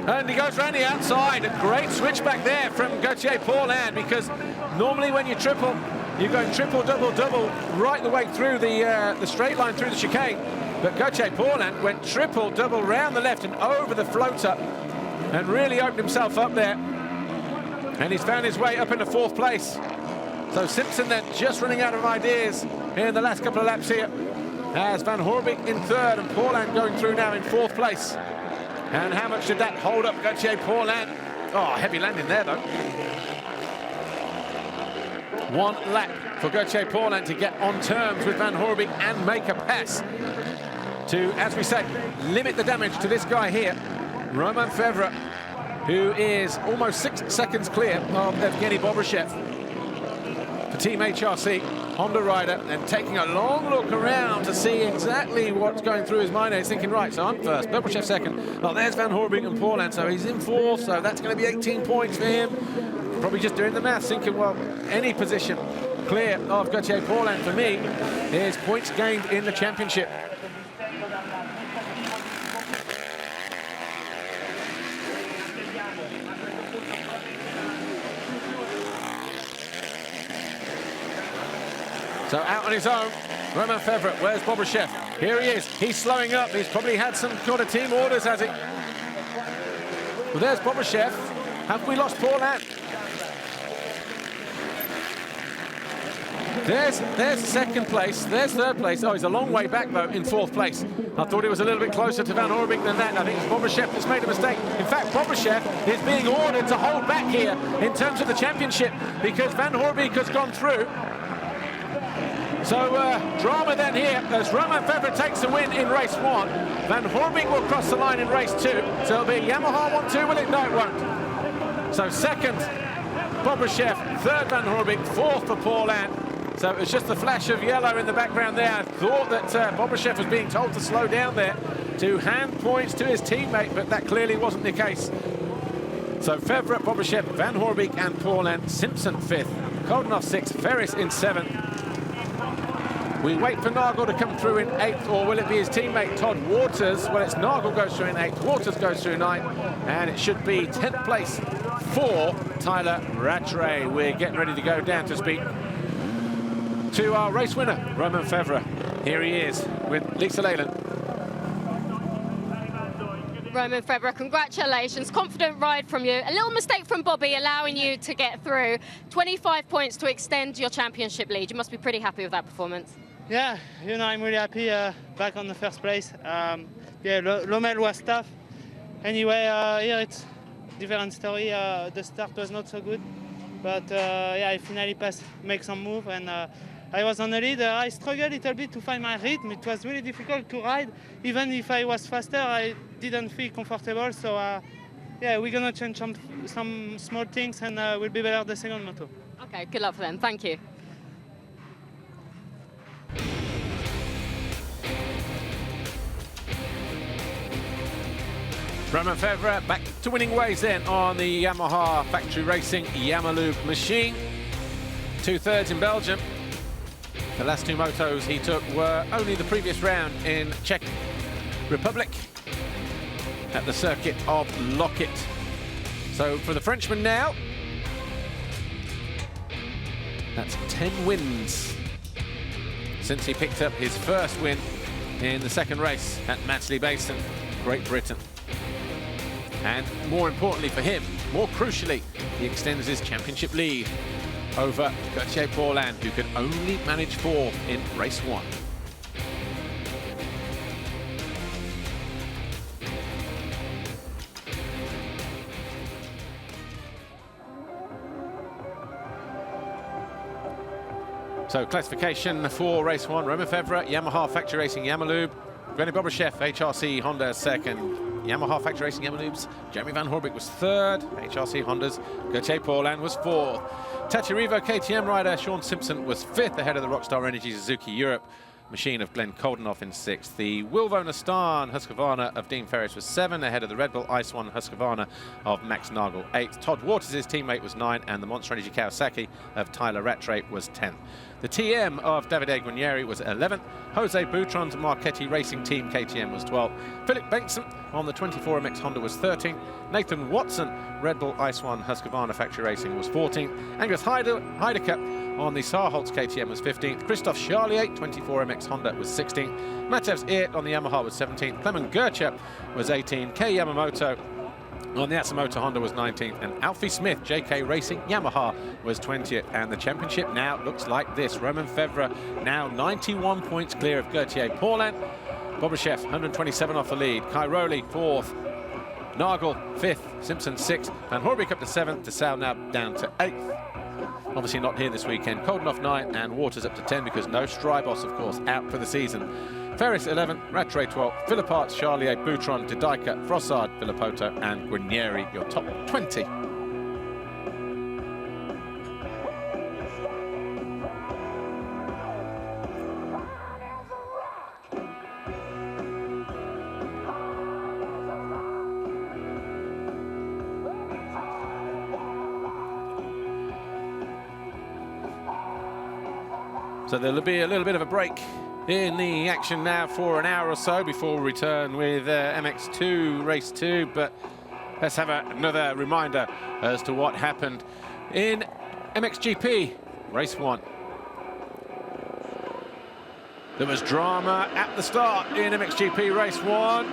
And he goes around the outside. A great switchback there from Gauthier Paulhan, because normally when you triple, you're going triple, double, double right the way through the straight line through the chicane. But Gauthier Paulhan went triple, double round the left and over the floater and really opened himself up there. And he's found his way up into 4th place. So Simpson then just running out of ideas in the last couple of laps here, as Van Hoorbeek in 3rd and Paulhan going through now in 4th place. And how much did that hold up Gauthier Paulhan? Oh, heavy landing there, though. 1 lap for Gauthier Paulhan to get on terms with Van Hoorbeek and make a pass to, as we said, limit the damage to this guy here, Romain Febvre, who is almost 6 seconds clear of Evgeny Bobryshev for Team HRC, Honda rider, and taking a long look around to see exactly what's going through his mind. He's thinking, right, so I'm first, Bobryshev second. Oh, there's Van Hoorbeek and Paulhan, so he's in 4th, so that's going to be 18 points for him. Probably just doing the maths, thinking, well, any position clear of Gauthier Paulhan for me is points gained in the championship. So out on his own, Romain Febvre. Where's Bobryshev? Here he is. He's slowing up. He's probably had some kind of team orders, has he? Well, there's Bobryshev. Have we lost Paulhan? There's 2nd place. There's 3rd place. Oh, he's a long way back, though, in 4th place. I thought he was a little bit closer to Van Hoorbeek than that. I think it's Bobryshev that's made a mistake. In fact, Bobryshev is being ordered to hold back here in terms of the championship, because Van Hoorbeek has gone through. So drama then here as Romain Febvre takes the win in race 1. Van Hoorbeek will cross the line in race 2. So it'll be Yamaha 1-2, will it? No, it won't. So 2nd, Bobryshev, 3rd, Van Hoorbeek, 4th for Paulhan. So it was just a flash of yellow in the background there. I thought that Bobryshev was being told to slow down there to hand points to his teammate, but that clearly wasn't the case. So Febvre, Bobryshev, Van Hoorbeek and Paulhan. Simpson 5th, Koldenhoff 6th, Ferris in 7th. We wait for Nagel to come through in 8th, or will it be his teammate Todd Waters? Well, it's Nagel goes through in 8th, Waters goes through 9th, and it should be 10th place for Tyler Rattray. We're getting ready to go down to speak to our race winner, Romain Febvre. Here he is with Lisa Leyland. Romain Febvre, congratulations. Confident ride from you. A little mistake from Bobby allowing you to get through. 25 points to extend your championship lead. You must be pretty happy with that performance. Yeah, you know, I'm really happy back on the first place. Yeah, Lommel was tough. Anyway, here it's different story. The start was not so good, but yeah, I finally make some move, and I was on the lead. I struggled a little bit to find my rhythm. It was really difficult to ride. Even if I was faster, I didn't feel comfortable. So yeah, we're gonna change some small things, and we'll be better the second moto. Okay, good luck for them. Thank you. Romain Febvre back to winning ways then on the Yamaha Factory Racing Yamalube machine. 2/3 in Belgium. The last two motos he took were only the previous round in Czech Republic at the circuit of Loket. So for the Frenchman now, that's 10 wins since he picked up his first win in the second race at Matsley Basin, Great Britain. And more importantly for him, more crucially, he extends his championship lead over Gauthier Paulin, who could only manage fourth in race one. So classification for race one: Romain Febvre, Yamaha Factory Racing Yamalube, Glenny Bobryshev, HRC Honda second. Yamaha Factory Racing Yamalube's Jeremy Van Horbeke was third. HRC Honda's Gauthier Paulin was fourth. Tachirivo KTM rider Sean Simpson was fifth, ahead of the Rockstar Energy Suzuki Europe machine of Glenn Koldenoff in sixth. The Wilvo Nastan Husqvarna of Dean Ferris was seven, ahead of the Red Bull Ice One Husqvarna of Max Nagel eighth. Todd Waters' teammate was nine, and the Monster Energy Kawasaki of Tyler Rattray was 10th. The TM of Davide Guarnieri was 11th. Jose Boutron's Marchetti Racing Team KTM was 12th. Philip Bengtson on the 24MX Honda was 13th. Nathan Watson, Red Bull Ice One Husqvarna Factory Racing was 14th. Angus Heidecker on the Saarholz KTM was 15th. Christophe Charlier, 24MX Honda, was 16th. Matevs Eert on the Yamaha was 17th. Clement Gertje was 18th. Kei Yamamoto on the Atsumoto Honda was 19th, and Alfie Smith, JK Racing Yamaha, was 20th. And the championship now looks like this. Romain Febvre now 91 points clear of Gauthier Paulin. Bobryshev 127 off the lead. Cairoli 4th. Nagel 5th. Simpson 6th. Van Horbeke up to 7th. DeSalle now down to 8th. Obviously not here this weekend. Koldenoff 9th, and Waters up to 10 because no Strybos, of course, out for the season. Ferris 11th, Rattray 12th, Philippart, Charlier, Boutron, Didika, Frossard, Filippoto, and Guarnieri, your top 20. So there'll be a little bit of a break in the action now for an hour or so before we return with MX2 Race 2. But let's have another reminder as to what happened in MXGP Race 1. There was drama at the start in MXGP Race 1.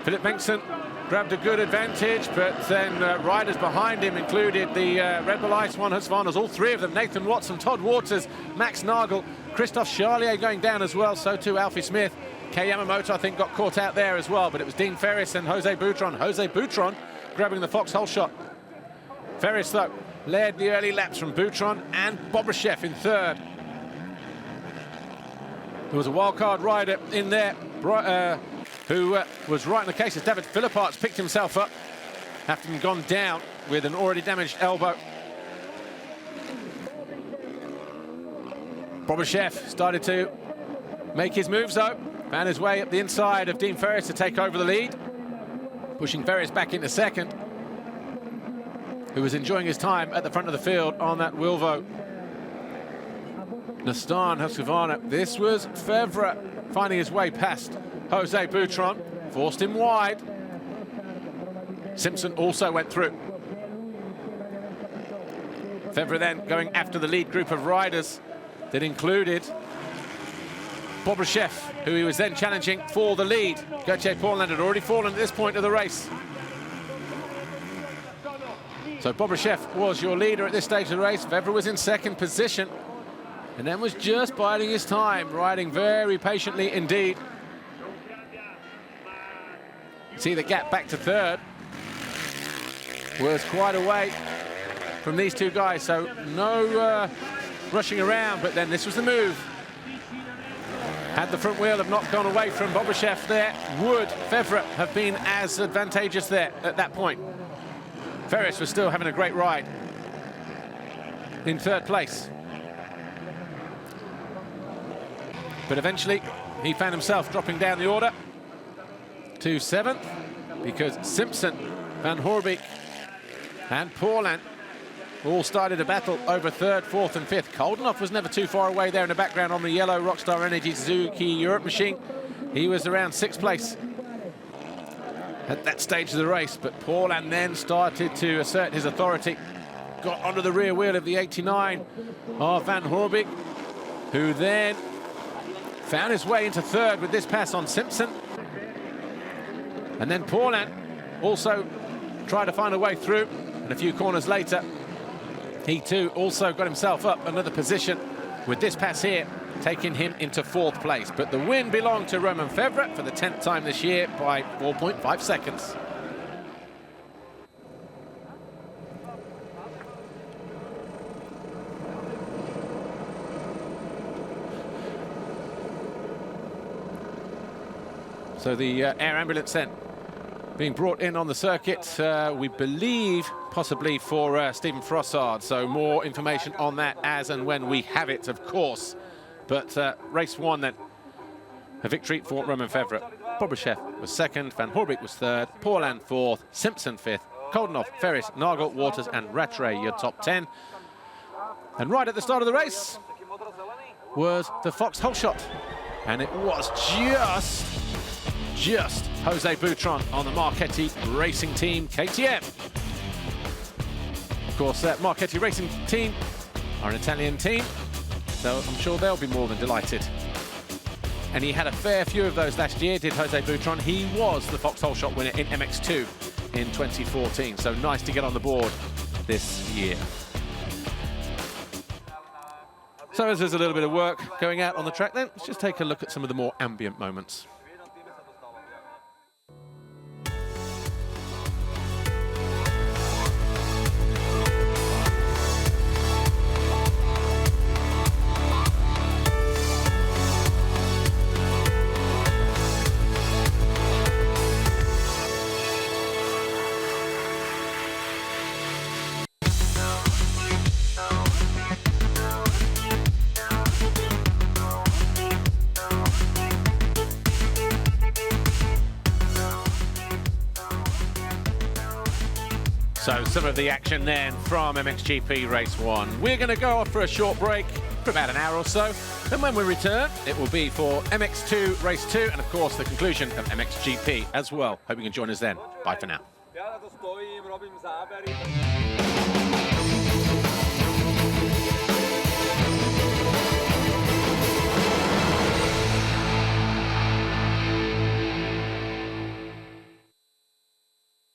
Philip Bengtson grabbed a good advantage, but then riders behind him included the Red Bull Ice One Husqvarnas, all three of them: Nathan Watson, Todd Waters, Max Nagel, Christophe Charlier going down as well, so too Alfie Smith. Kei Yamamoto, I think, got caught out there as well, but it was Dean Ferris and Jose Boutron. Jose Boutron grabbing the foxhole shot. Ferris, though, led the early laps from Boutron and Bobryshev in third. There was a wildcard rider in there who was right in the cases. David Philippart's picked himself up after having gone down with an already damaged elbow. Bobryshev started to make his moves, though. Found his way up the inside of Dean Ferris to take over the lead, pushing Ferris back into second, who was enjoying his time at the front of the field on that Wilvo Nastan Husqvarna. This was Febvre finding his way past Jose Boutron, forced him wide. Simpson also went through. Febvre then going after the lead group of riders that included Bobryshev, who he was then challenging for the lead. Gauthier Paulin had already fallen at this point of the race. So Bobryshev was your leader at this stage of the race. Febvre was in second position. and then was just biding his time, riding very patiently indeed. See the gap back to third was quite a way from these two guys, so no rushing around, but then this was the move. Had the front wheel have not gone away from Bobashev there, would Fevre have been as advantageous there at that point? Ferris was still having a great ride in third place. But eventually he found himself dropping down the order to 7th because Simpson, Van Hoorbeek and Paulin all started a battle over 3rd, 4th and 5th. Koldenhoff was never too far away there in the background on the yellow Rockstar Energy Suzuki Europe machine. He was around 6th place at that stage of the race, but Paulin then started to assert his authority. Got onto the rear wheel of the 89 of Van Hoorbeek, who then found his way into 3rd with this pass on Simpson. And then Paulin also tried to find a way through, and a few corners later, he too also got himself up another position with this pass here, taking him into 4th place. But the win belonged to Romain Fevre for the 10th time this year by 4.5 seconds. So the air ambulance then being brought in on the circuit, we believe possibly for Stephen Frossard. So more information on that as and when we have it, of course. But race 1 then, a victory for Romain Fevre. Bobashev was 2nd, Van Hoorbeek was 3rd, Paulin 4th, Simpson 5th, Koldenhoff, Ferris, Nagel, Waters and Rattray your top 10. And right at the start of the race was the Fox hole shot. And it was just Jose Boutron on the Marchetti Racing Team KTM. Of course, that Marchetti Racing Team are an Italian team, so I'm sure they'll be more than delighted. And he had a fair few of those last year, did Jose Boutron. He was the Fox hole shot winner in MX2 in 2014, so nice to get on the board this year. So as there's a little bit of work going out on the track then, let's just take a look at some of the more ambient moments. So some of the action then from MXGP Race 1. We're going to go off for a short break for about an hour or so. And when we return, it will be for MX2 Race 2 and, of course, the conclusion of MXGP as well. Hope you can join us then. Bye for now.